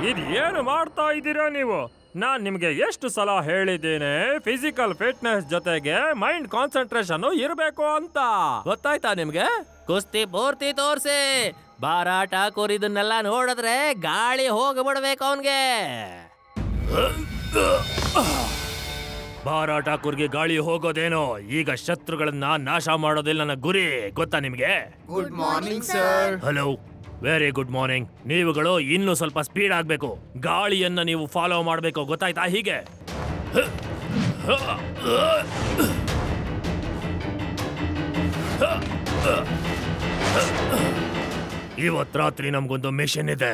ಇದೇನು ಮಾಡ್ತಾ ಇದ್ದೀರಾ ನೀವು? ನಾನ್ ನಿಮ್ಗೆ ಎಷ್ಟು ಸಲ ಹೇಳಿದ್ದೇನೆ ಫಿಸಿಕಲ್ ಫಿಟ್ನೆಸ್ ಜೊತೆಗೆ ಮೈಂಡ್ ಕಾನ್ಸಂಟ್ರೇಷನ್ ಇರಬೇಕು ಅಂತ. ಗೊತ್ತಾಯ್ತಾ ನಿಮ್ಗೆ? ಕುಸ್ತಿ ಪೂರ್ತಿ ತೋರ್ಸಿ. ಬಾರಾ ಠಾಕೂರ್ ಇದನ್ನೆಲ್ಲ ನೋಡಿದ್ರೆ ಗಾಳಿ ಹೋಗ್ಬಿಡ್ಬೇಕು ಅವನ್ಗೆ. ಬಾರಾ ಠಾಕೂರ್ಗೆ ಗಾಳಿ ಹೋಗೋದೇನೋ. ಈಗ ಶತ್ರುಗಳನ್ನ ನಾಶ ಮಾಡೋದಿಲ್ಲ ನನ್ನ ಗುರಿ. ಗೊತ್ತಾ ನಿಮ್ಗೆ? Good morning sir. Hello, very good morning. ನೀವುಗಳು ಇನ್ನೂ ಸ್ವಲ್ಪ ಸ್ಪೀಡ್ ಆಗ್ಬೇಕು. ಗಾಳಿಯನ್ನ ನೀವು ಫಾಲೋ ಮಾಡಬೇಕು. ಗೊತ್ತಾಯ್ತಾ? ಹೀಗೆ ಇವತ್ ರಾತ್ರಿ ನಮ್ಗೊಂದು ಮಿಷನ್ ಇದೆ.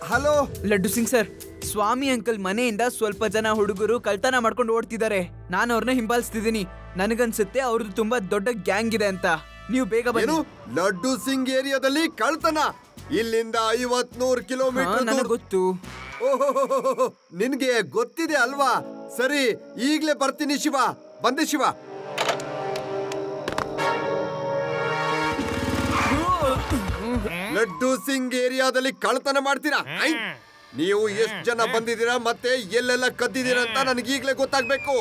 ಹಲೋ ಲಡ್ಡು ಸಿಂಗ್ ಸರ್, ಸ್ವಾಮಿ ಅಂಕಲ್ ಮನೆಯಿಂದ ಸ್ವಲ್ಪ ಜನ ಹುಡುಗರು ಕಳ್ತನ ಮಾಡ್ಕೊಂಡು ಓಡ್ತಿದ್ದಾರೆ. ನಾನು ಅವ್ರನ್ನ ಹಿಂಬಾಲಿಸ್ತಿದ್ದೀನಿ. ನನಗನ್ಸುತ್ತೆ ಅವ್ರದ್ದು ತುಂಬಾ ದೊಡ್ಡ ಗ್ಯಾಂಗ್ ಇದೆ ಅಂತ. ನೀವು ಬೇಗ ಬನ್ನಿ. ಲಡ್ಡು ಸಿಂಗ್ ಏರಿಯಾದಲ್ಲಿ ಕಳ್ತನ? ಇಲ್ಲಿಂದ 50-100 ಕಿಲೋಮೀಟರ್. ನನಗೆ ಗೊತ್ತು. ಓಹೋ, ನಿನ್ಗೆ ಗೊತ್ತಿದೆ ಅಲ್ವಾ? ಸರಿ, ಈಗ್ಲೇ ಬರ್ತೀನಿ ಶಿವ. ಬಂದೆ ಶಿವ. ಲಡ್ಡು ಸಿಂಗ್ ಏರಿಯಾದಲ್ಲಿ ಕಳ್ತನ ಮಾಡ್ತೀರಾ? ನೀವು ಎಷ್ಟು ಜನ ಬಂದಿದ್ದೀರಾ ಮತ್ತೆ ಎಲ್ಲೆಲ್ಲ ಕದ್ದಿದ್ದೀರಾ ಅಂತ ನನಗೆ ಈಗಲೇ ಗೊತ್ತಾಗ್ಬೇಕು.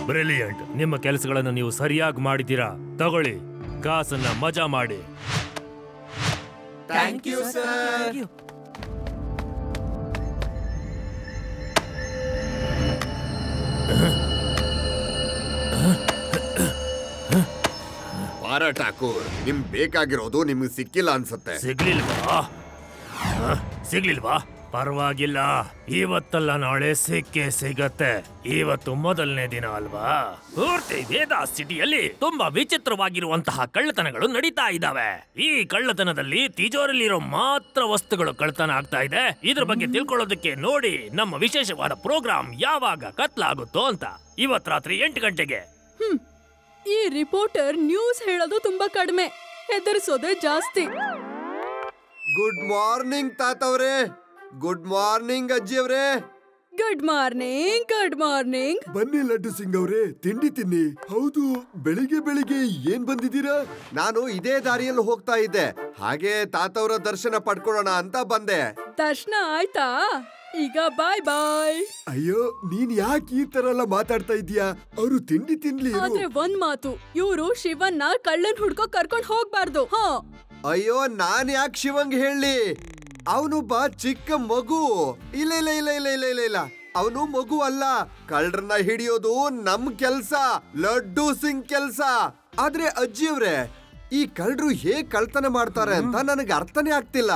ಬ್ರಿಲಿಯಂಟ್. ನಿಮ್ಮ ಕೆಲಸಗಳನ್ನು ನೀವು ಸರಿಯಾಗಿ ಮಾಡಿದ್ದೀರಾ. ತಗೊಳ್ಳಿ, ಕಾಸನ್ನ ಮಜಾ ಮಾಡಿ. Thank you sir. ಬಾರಾ ಠಾಕೂರ್, ನಿಮ್ ಬೇಕಾಗಿರೋದು ನಿಮ್ಗೆ ಸಿಕ್ಕಿಲ್ಲ ಅನ್ಸುತ್ತೆ. ಸಿಗ್ಲಿಲ್ವಾ? ಪರವಾಗಿಲ್ಲ, ಇವತ್ತಲ್ಲ ನಾಳೆ ಸಿಕ್ಕೇ ಸಿಗತ್ತೆ. ಇವತ್ತು ಮೊದಲನೇ ದಿನ ಅಲ್ವಾ? ಪೂರ್ತಿ ವೇದಾಸ್ ಸಿಟಿಯಲ್ಲಿ ತುಂಬಾ ವಿಚಿತ್ರವಾಗಿರುವಂತಹ ಕಳ್ಳತನಗಳು ನಡೀತಾ ಇದ್ದಾವೆ. ಈ ಕಳ್ಳತನದಲ್ಲಿ ತಿಜೋರಿಲಿರೋ ಮಾತ್ರ ವಸ್ತುಗಳು ಕಳ್ಳತನ ಆಗ್ತಾ ಇದೆ. ಇದ್ರ ಬಗ್ಗೆ ತಿಳ್ಕೊಳ್ಳೋದಕ್ಕೆ ನೋಡಿ ನಮ್ಮ ವಿಶೇಷವಾದ ಪ್ರೋಗ್ರಾಮ್ ಯಾವಾಗ ಕತ್ಲಾಗುತ್ತೋ ಅಂತ. ಇವತ್ ರಾತ್ರಿ 8 ಗಂಟೆಗೆ. ಈ ರಿಪೋರ್ಟರ್ ನ್ಯೂಸ್ ಹೇಳೋದು ತುಂಬಾ ಕಡಿಮೆ, ಹೆದರ್ಸೋದೇ ಜಾಸ್ತಿ. ಗುಡ್ ಮಾರ್ನಿಂಗ್ ತಾತವ್ರೆ. ಗುಡ್ ಮಾರ್ನಿಂಗ್ ಅಜ್ಜಿ ಅವ್ರೆ. Good morning. Good morning. ಬನ್ನಿ ಲಡ್ಡು ಸಿಂಗ್ ಅವ್ರೆ, ತಿಂಡಿ ತಿನ್ನಿ. ಹೌದು, ಬೆಳಿಗ್ಗೆ ಏನ್ ಬಂದಿದ್ದೀರಾ? ನಾನು ಇದೇ ದಾರಿಯಲ್ಲಿ ಹೋಗ್ತಾ ಇದ್ದೆ, ಹಾಗೆ ತಾತವ್ರ ದರ್ಶನ ಪಡ್ಕೊಳ್ಳೋಣ ಅಂತ ಬಂದೆ. ದರ್ಶನ ಆಯ್ತಾ? ಈಗ ಬಾಯ್ ಬಾಯ್. ಅಯ್ಯೋ, ನೀನ್ ಯಾಕೆ ಈ ತರ ಎಲ್ಲ ಮಾತಾಡ್ತಾ ಇದೀಯಾ? ಅವರು ತಿಂಡಿ ತಿನ್ಲಿ. ಆದ್ರೆ ಒಂದ್ ಮಾತು, ಇವ್ರು ಶಿವನ್ನ ಕಳ್ಳನ್ ಹುಡ್ಕೋ ಕರ್ಕೊಂಡ್ ಹೋಗ್ಬಾರ್ದು. ಅಯ್ಯೋ, ನಾನ್ ಯಾಕೆ ಶಿವಂಗ್ ಹೇಳಿ? ಅವನೊಬ್ಬ ಚಿಕ್ಕ ಮಗು. ಇಲ್ಲ ಇಲ್ಲ ಇಲ್ಲ ಇಲ್ಲ ಇಲ್ಲ ಇಲ್ಲ ಇಲ್ಲ, ಅವನು ಮಗು ಅಲ್ಲ. ಕಳ್ಳರನ್ನ ಹಿಡಿಯೋದು ನಮ್ ಕೆಲ್ಸ, ಲಡ್ಡು ಸಿಂಗ್ ಕೆಲ್ಸ. ಆದ್ರೆ ಅಜ್ಜಿಯವ್ರೆ, ಈ ಕಳ್ಳರು ಹೇಗ್ ಕಳ್ತನ ಮಾಡ್ತಾರೆ ಅಂತ ನನಗೆ ಅರ್ಥನೇ ಆಗ್ತಿಲ್ಲ.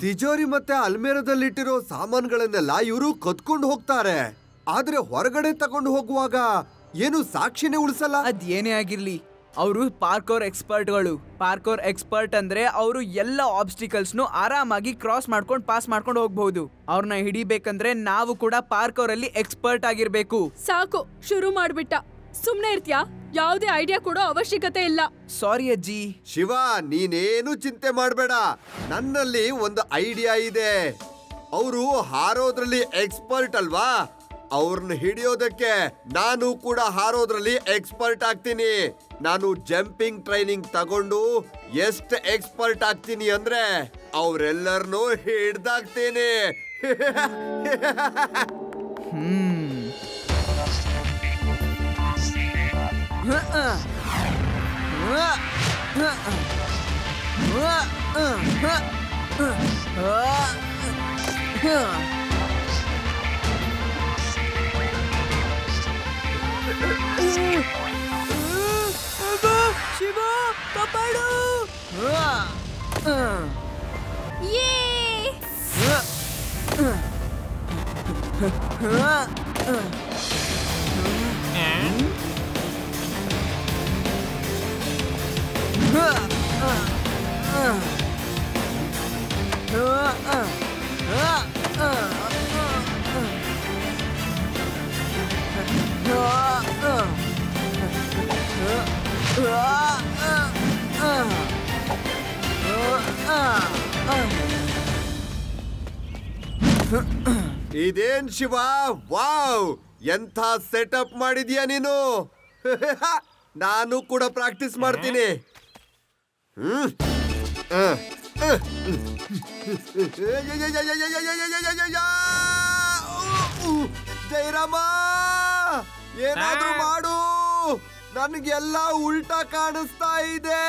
ತಿಜೋರಿ ಮತ್ತೆ ಅಲ್ಮೇರದಲ್ಲಿಟ್ಟಿರೋ ಸಾಮಾನುಗಳನ್ನೆಲ್ಲ ಇವರು ಕತ್ಕೊಂಡು ಹೋಗ್ತಾರೆ. ಆದ್ರೆ ಹೊರಗಡೆ ತಗೊಂಡು ಹೋಗುವಾಗ ಏನು ಸಾಕ್ಷಿನೇ ಉಳಿಸಲ್ಲ. ಅದೇನೇ ಆಗಿರ್ಲಿ, ಅವರು ಪಾರ್ಕೋರ್ ಎಕ್ಸ್ಪರ್ಟ್ಗಳು. ಪಾರ್ಕೋರ್ ಎಕ್ಸ್ಪರ್ಟ್ ಅಂದ್ರೆ ಅವರು ಎಲ್ಲ ಆಬ್ಸ್ಟಿಕಲ್ಸ್ನು ಆರಾಮಾಗಿ ಕ್ರಾಸ್ ಮಾಡ್ಕೊಂಡು ಪಾಸ್ ಮಾಡ್ಕೊಂಡು ಹೋಗ್ಬಹುದು. ಅವ್ರನ್ನ ಹಿಡಿಬೇಕಂದ್ರೆ ನಾವು ಕೂಡ ಪಾರ್ಕೋರ್ ಅಲ್ಲಿ ಎಕ್ಸ್ಪರ್ಟ್ ಆಗಿರ್ಬೇಕು. ಸಾಕು, ಶುರು ಮಾಡ್ಬಿಟ್ಟ. ಸುಮ್ನೆ ಇರ್ತ್ಯಾ? ಯಾವುದೇ ಐಡಿಯಾ ಕೊಡೋ ಅವಶ್ಯಕತೆ ಇಲ್ಲ. ಸಾರಿ ಅಜ್ಜಿ. ಶಿವ, ನೀನೇನು ಚಿಂತೆ ಮಾಡ್ಬೇಡ, ನನ್ನಲ್ಲಿ ಒಂದು ಐಡಿಯಾ ಇದೆ. ಅವರು ಹಾರೋದ್ರಲ್ಲಿ ಎಕ್ಸ್ಪರ್ಟ್ ಅಲ್ವಾ, ಅವ್ರನ್ನ ಹಿಡಿಯೋದಕ್ಕೆ ನಾನು ಕೂಡ ಹಾರೋದ್ರಲ್ಲಿ ಎಕ್ಸ್ಪರ್ಟ್ ಆಗ್ತೀನಿ. ನಾನು ಜಂಪಿಂಗ್ ಟ್ರೈನಿಂಗ್ ತಗೊಂಡು ಎಷ್ಟು ಎಕ್ಸ್ಪರ್ಟ್ ಆಗ್ತೀನಿ ಅಂದ್ರೆ ಅವ್ರೆಲ್ಲರನ್ನೂ ಹಿಡ್ದಾಕ್ತೀನಿ. ಶಿವ, ಕಾಪಾಡು! ಇದೇನ್ ಶಿವ, ವಾವ್, ಎಂಥ ಸೆಟಪ್ ಮಾಡಿದ್ಯಾ ನೀನು. ನಾನು ಕೂಡ ಪ್ರಾಕ್ಟೀಸ್ ಮಾಡ್ತೀನಿ. ಜಯರಾಮ, ಏನಾದ್ರೂ ಮಾಡು, ನನಗೆಲ್ಲ ಉಲ್ಟಾ ಕಾಣಿಸ್ತಾ ಇದೆ.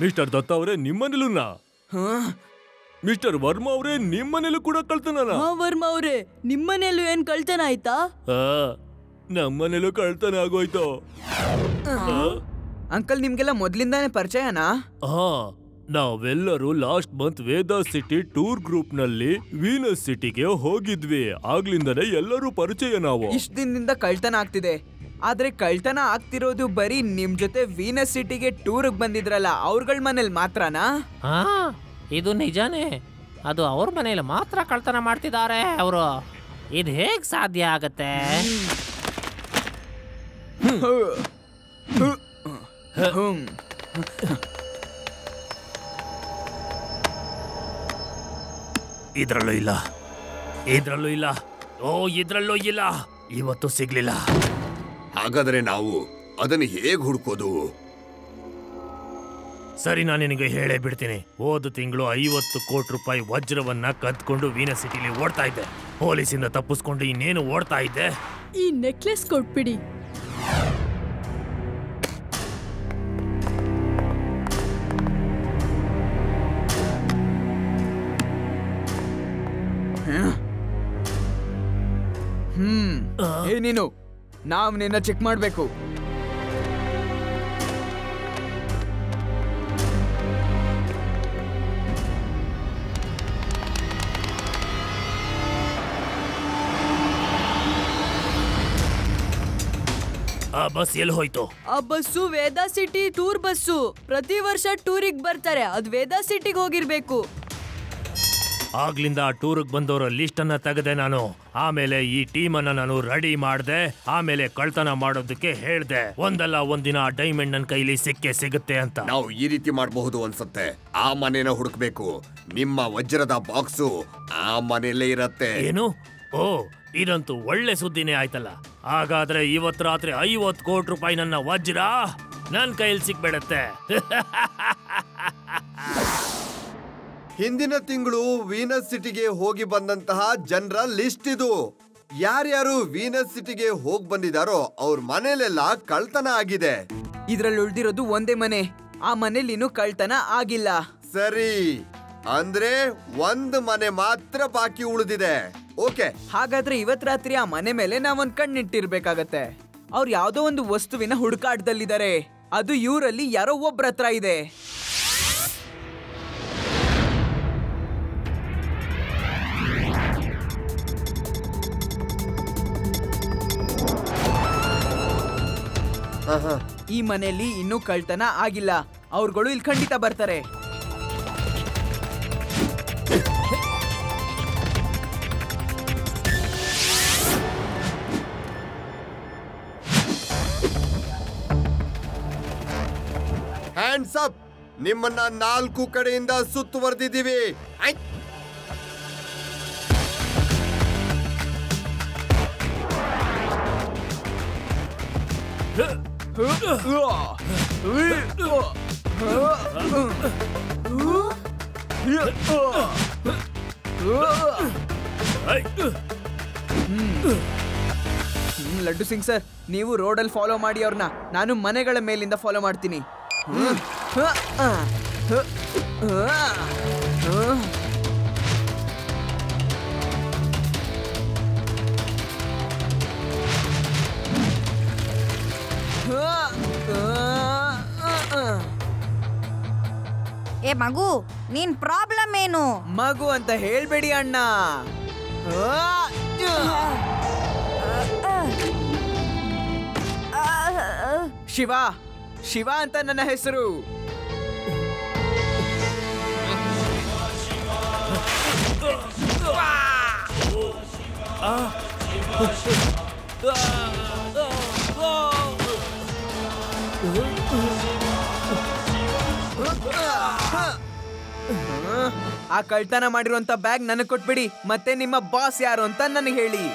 ಮಿಸ್ಟರ್ ದತ್ತ ಅವರೇ, ನಿಮ್ಮನೇಲೂನಾ? ಮಿಸ್ಟರ್ ವರ್ಮಾ ಅವರೇ, ನಿಮ್ಮನೇಲೂ ಕೂಡ ಕಳ್ತನ? ವರ್ಮಾ ಅವರೇ, ನಿಮ್ಮನೇಲೂ ಏನ್ ಕಳ್ತನ ಆಯ್ತಾ? ನಮ್ಮನೇಲೂ ಕಳ್ತನ ಆಗೋಯ್ತು. ಅಂಕಲ್, ನಿಮ್ಗೆಲ್ಲ ಮೊದ್ಲಿಂದಾನೇ ಪರಿಚಯನಾ? ನಾವೆಲ್ಲರೂ ಲಾಸ್ಟ್ ಮಂತ್ ವೇದಾ ಸಿಟಿ ಟೂರ್ ಗ್ರೂಪ್ ನಲ್ಲಿ ವೀನಸ್ ಸಿಟಿಗೆ ಹೋಗಿದ್ವಿ. ಆಗ್ಲಿಂದನೇ ಎಲ್ಲರೂ ಪರಿಚಯ ನಾವು. ಇಷ್ಟ ದಿನದಿಂದ ಕಳ್ತನ ಆಗ್ತಿದೆ, ಆದ್ರೆ ಕಳ್ತನ ಆಗ್ತಿರೋದು ಬರೀ ನಿಮ್ ಜೊತೆ ವೀನಸ್ ಸಿಟಿಗೆ ಟೂರ್ ಬಂದಿದ್ರಲ್ಲ ಅವ್ರಗಳ ಮನೇಲಿ ಮಾತ್ರನಾ? ಇದು ನಿಜಾನೇ. ಅದು ಅವ್ರ ಮನೇಲಿ ಮಾತ್ರ ಕಳ್ತನ ಮಾಡ್ತಿದ್ದಾರೆ ಅವರು. ಇದು ಹೇಗ್ ಸಾಧ್ಯ ಆಗತ್ತೆ? ಇದ್ರಲ್ಲೂ ಇಲ್ಲ, ಇದ್ರಲ್ಲೂ ಇಲ್ಲ, ಇದ್ರಲ್ಲೂ ಇಲ್ಲ, ಇವತ್ತು ಸಿಗ್ಲಿಲ್ಲ. ಹಾಗಾದ್ರೆ ನಾವು ಅದನ್ನು ಹೇಗ್ ಹುಡ್ಕೋದು? ಸರಿ, ನಾನು ನಿನಗೆ ಹೇಳೇ ಬಿಡ್ತೀನಿ. ಹೋದ ತಿಂಗಳು 50 ಕೋಟಿ ರೂಪಾಯಿ ವಜ್ರವನ್ನ ಕದ್ಕೊಂಡು ವೀನಸ್ ಸಿಟಿಲಿ ಓಡ್ತಾ ಇದ್ದೆ. ಪೊಲೀಸಿಂದ ತಪ್ಪಿಸ್ಕೊಂಡು ಇನ್ನೇನು ಓಡ್ತಾ ಇದ್ದೆ. ಈ ನೆಕ್ಲೆಸ್ ಕೊಟ್ಬಿಡಿ. ನೀನು ನಾವ್ ನಿನ್ನ ಚೆಕ್ ಮಾಡ್ಬೇಕು. ಆ ಬಸ್ ಎಲ್ಲಿ ಹೋಯ್ತು? ಆ ಬಸ್ಸು ವೇದಾ ಸಿಟಿ ಟೂರ್ ಬಸ್ಸು. ಪ್ರತಿ ವರ್ಷ ಟೂರಿಗೆ ಬರ್ತಾರೆ, ಅದ್ ವೇದಾ ಸಿಟಿಗೆ ಹೋಗಿರ್ಬೇಕು. ಆಗ್ಲಿಂದ ಟೂರ್ಗ್ ಬಂದವರ ಲಿಸ್ಟ್ ಅನ್ನ ತೆಗೆದೆ ನಾನು. ಆಮೇಲೆ ಈ ಟೀಮ್ ಅನ್ನ ನಾನು ರೆಡಿ ಮಾಡ್ದೆ. ಆಮೇಲೆ ಕಳ್ತನ ಮಾಡೋದಕ್ಕೆ ಹೇಳ್ದೆ. ಒಂದಲ್ಲ ಒಂದಿನ ಡೈಮಂಡ್ ನನ್ ಕೈಲಿ ಸಿಗುತ್ತೆ ಅಂತ. ನಾವು ಈ ರೀತಿ ಮಾಡಬಹುದು ಅನ್ಸತ್ತೆ. ಆ ಮನೆನ ಹುಡುಕ್ಬೇಕು. ನಿಮ್ಮ ವಜ್ರದ ಬಾಕ್ಸು ಆ ಮನೆಯಲ್ಲೇ ಇರತ್ತೆ. ಏನು? ಓ, ಇದಂತೂ ಒಳ್ಳೆ ಸುದ್ದಿನೇ ಆಯ್ತಲ್ಲ. ಹಾಗಾದ್ರೆ ಇವತ್ ರಾತ್ರಿ 50 ಕೋಟಿ ರೂಪಾಯಿ ನನ್ನ ವಜ್ರ ನನ್ ಕೈಲಿ ಸಿಕ್ಬೇಡತ್ತೆ. ಹಿಂದಿನ ತಿಂಗಳು ವೀನಸ್ ಸಿಟಿಗೆ ಹೋಗಿ ಬಂದಂತಹ ಜನರ ಲಿಸ್ಟ್ ಇದು. ಯಾರ್ಯಾರು ವೀನಸ್ ಸಿಟಿಗೆ ಹೋಗಿ ಬಂದಿದಾರೋ ಅವ್ರ ಮನೇಲೆಲ್ಲ ಕಳ್ತನ ಆಗಿದೆ. ಇದ್ರಲ್ಲಿ ಉಳ್ದಿರೋದು ಒಂದೇ ಮನೆ. ಆ ಮನೇಲಿ ಇನ್ನೂ ಕಳ್ತನ ಆಗಿಲ್ಲ. ಸರಿ, ಅಂದ್ರೆ ಒಂದ್ ಮನೆ ಮಾತ್ರ ಬಾಕಿ ಉಳಿದಿದೆ. ಓಕೆ, ಹಾಗಾದ್ರೆ ಇವತ್ ರಾತ್ರಿ ಆ ಮನೆ ಮೇಲೆ ನಾವೊಂದ್ ಕಣ್ಣಿಟ್ಟಿರ್ಬೇಕಾಗತ್ತೆ. ಅವ್ರು ಯಾವ್ದೋ ಒಂದು ವಸ್ತುವಿನ ಹುಡುಕಾಟದಲ್ಲಿದ್ದಾರೆ. ಅದು ಇವರಲ್ಲಿ ಯಾರೋ ಒಬ್ರ ಹತ್ರ ಇದೆ. ಈ ಮನೆಯಲ್ಲಿ ಇನ್ನೂ ಕಳ್ತನ ಆಗಿಲ್ಲ. ಅವ್ರುಗಳು ಇಲ್ಲಿ ಖಂಡಿತ ಬರ್ತಾರೆ. Hands up. ನಿಮ್ಮನ್ನ 4 ಕಡೆಯಿಂದ ಸುತ್ತುವರೆದಿದ್ದೀವಿ. ಲಡ್ಡು ಸಿಂಗ್ ಸರ್, ನೀವು ರೋಡಲ್ಲಿ ಫಾಲೋ ಮಾಡಿ ಅವ್ರನ್ನ. ನಾನು ಮನೆಗಳ ಮೇಲಿಂದ ಫಾಲೋ ಮಾಡ್ತೀನಿ. ಏ ಮಗು, ನೀನ್ ಪ್ರಾಬ್ಲಮ್ ಏನು? ಮಗು ಅಂತ ಹೇಳ್ಬೇಡಿ ಅಣ್ಣ. ಶಿವ, ಶಿವ ಅಂತ ನನ್ನ ಹೆಸರು. ಆ ಕಳ್ತನ ಮಾಡಿರುವಂತ ಬ್ಯಾಗ್ ನನಗೆ ಕೊಟ್ಬಿಡಿ. ಮತ್ತೆ ನಿಮ್ಮ ಬಾಸ್ ಯಾರು ಅಂತ ನನಗೆ ಹೇಳಿ.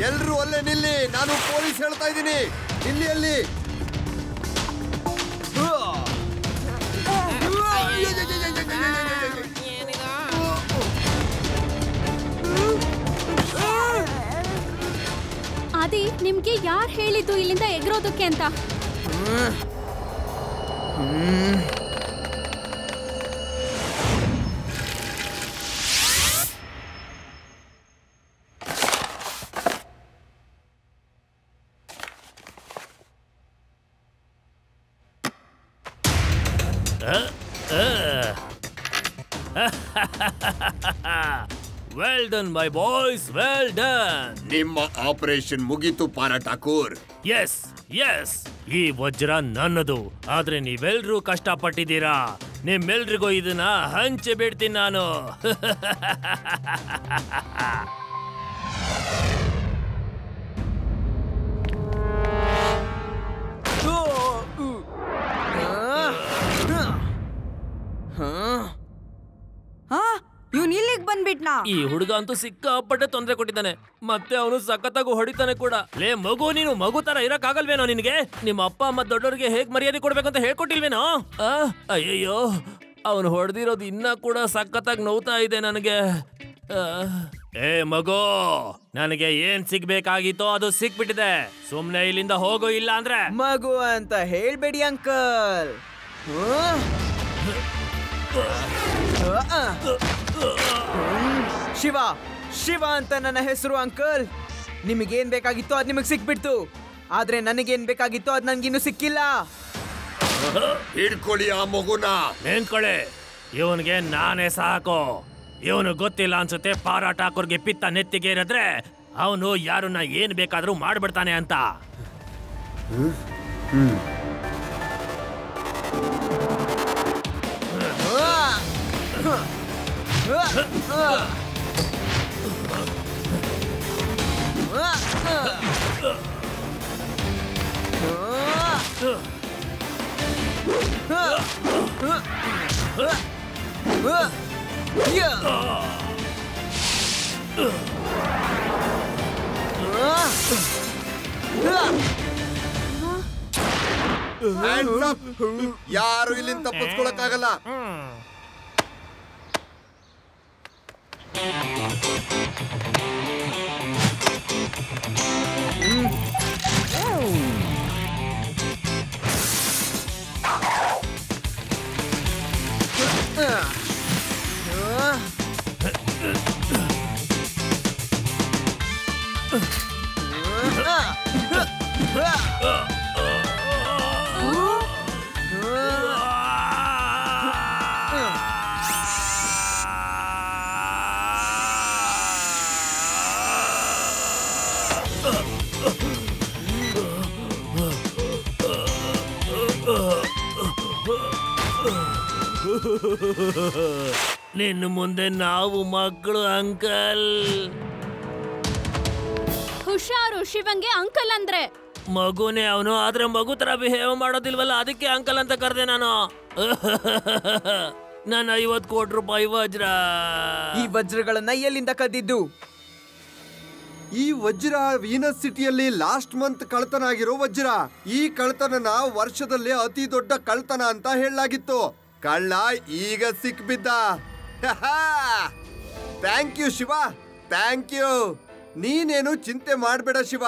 ಎಲ್ರು ಅಲ್ಲೇ ನಿಲ್ಲಿ. ನಾನು ಪೊಲೀಸ್ ಹೇಳ್ತಾ ಇದ್ದೀನಿ. ಇಲ್ಲಿ ಅಲ್ಲಿ ಆದಿ, ನಿಮ್ಗೆ ಯಾರು ಹೇಳಿದ್ದು ಇಲ್ಲಿಂದ ಎಗರೋದಕ್ಕೆ ಅಂತ? Well done my boys, well done. ನಿಮ್ಮ ಆಪರೇಷನ್ ಮುಗೀತು ಪಾರಾ ಠಾಕೂರ್. ಎಸ್ ಎಸ್, ಈ ವಜ್ರ ನನ್ನದು. ಆದ್ರೆ ನೀವೆಲ್ರೂ ಕಷ್ಟಪಟ್ಟಿದ್ದೀರಾ, ನಿಮ್ಮೆಲ್ರಿಗೂ ಇದನ್ನ ಹಂಚಿ ಬಿಡ್ತೀನಿ ನಾನು. ಇವ್ನು ಇಲ್ಲಿಗೆ ಬಂದ್ಬಿಟ್ನಾ? ಈ ಹುಡುಗ ಅಂತೂ ಸಿಕ್ಕಾಪಟ್ಟೆ ತೊಂದರೆ ಕೊಟ್ಟಿದ್ದಾನೆ, ಮತ್ತೆ ಅವನು ಸಖತ್ತಾಗಿ ಹೊಡಿತಾನೆ ಕೂಡ. ಲೇ ಮಗು, ನೀನು ಮಗು ತರ ಇರಕ್ಕಾಗಲ್ವೇನೋ ನಿನ್ಗೆ? ನಿಮ್ಮ ಅಪ್ಪ ಅಮ್ಮ ದೊಡ್ಡವರಿಗೆ ಹೇಗ್ ಮರ್ಯಾದೆ ಕೊಡ್ಬೇಕಂತ ಹೇಳ್ಕೊಟ್ಟಿಲ್ವೇನೋ? ಅಯ್ಯಯ್ಯೋ, ಅವನು ಹೊಡೆದಿರೋದು ಇನ್ನ ಕೂಡ ಸಖತ್ತಾಗಿ ನೋವ್ತಾ ಇದೆ ನನಗೆ. ಏ ಮಗು, ನನಗೆ ಏನ್ ಸಿಗ್ಬೇಕಾಗಿತ್ತೋ ಅದು ಸಿಕ್ಬಿಟ್ಟಿದೆ. ಸುಮ್ನೆ ಇಲ್ಲಿಂದ ಹೋಗೋ, ಇಲ್ಲ ಅಂದ್ರೆ ಮಗು ಅಂತ ಹೇಳ್ಬೇಡಿ ಅಂಕಲ್. ಶಿವ ಶಿವ ಅಂತ ನನ್ನ ಹೆಸರು ಅಂಕಲ್. ನಿಮಗೇನ್ ಬೇಕಾಗಿತ್ತೋ ಅದ್ ನಿಮಗ್ ಸಿಕ್ಬಿಡ್ತು, ಆದ್ರೆ ನನಗೇನ್ ಬೇಕಾಗಿತ್ತೋ ಅದ್ ನನ್ಗಿನ್ನೂ ಸಿಕ್ಕಿಲ್ಲ. ಹಿಡ್ಕೊಳ್ಳಿ ಆ ಮಗುನ. ನೆನ್ಕೊಳ್ಳಿ, ಇವನ್ಗೆ ನಾನೇ ಸಾಕು. ಇವನು ಗೊತ್ತಿಲ್ಲ ಅನ್ಸುತ್ತೆ ಪಾರಾಟ ಹಾಕೋರ್ಗೆ ಪಿತ್ತ ನೆತ್ತಿಗೆ ಇರಿದ್ರೆ ಅವನು ಯಾರನ್ನ ಏನ್ ಬೇಕಾದ್ರೂ ಮಾಡ್ಬಿಡ್ತಾನೆ ಅಂತ. ಯಾರು ಇಲ್ಲಿಂದ ತಪ್ಪಿಸ್ಕೊಳಕ್ಕಾಗಲ್ಲ. ನಿನ್ನ ಮುಂದೆ ನಾವು ಮಕ್ಕಳು ಅಂಕಲ್. ಹುಷಾರು, ಶಿವಂಗೆ ಅಂಕಲ್ ಅಂದ್ರೆ ಮಗುನೇ ಅವನು, ಆದ್ರೆ ಮಗು ತರ ಬಿಹೇವ್ ಮಾಡೋದಿಲ್ವಲ್ಲ, ಅದಕ್ಕೆ ಅಂಕಲ್ ಅಂತ ಕರೆದೆ ನಾನು. ನನ್ನ 50 ಕೋಟಿ ರೂಪಾಯಿ ವಜ್ರ. ಈ ವಜ್ರಗಳನ್ನ ಎಲ್ಲಿಂದ ಕದ್ದಿದ್ದು? ಈ ವಜ್ರ ವೀನಸ್ ಸಿಟಿಯಲ್ಲಿ ಲಾಸ್ಟ್ ಮಂತ್ ಕಳ್ತನ ಆಗಿರೋ ವಜ್ರ. ಈ ಕಳ್ತನನ ವರ್ಷದಲ್ಲಿ ಅತಿ ದೊಡ್ಡ ಕಳ್ತನ ಅಂತ ಹೇಳಲಾಗಿತ್ತು. ಕಳ್ಳ ಈಗ ಸಿಕ್ಬಿದ್ದ. Thank you Shiva, thank you. ನೀನೇನು ಚಿಂತೆ ಮಾಡ್ಬೇಡ ಶಿವ,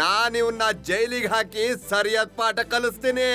ನಾನು ಇವನ್ನ ಜೈಲಿಗೆ ಹಾಕಿ ಸರಿಯಾದ ಪಾಠ ಕಲಿಸ್ತೀನಿ.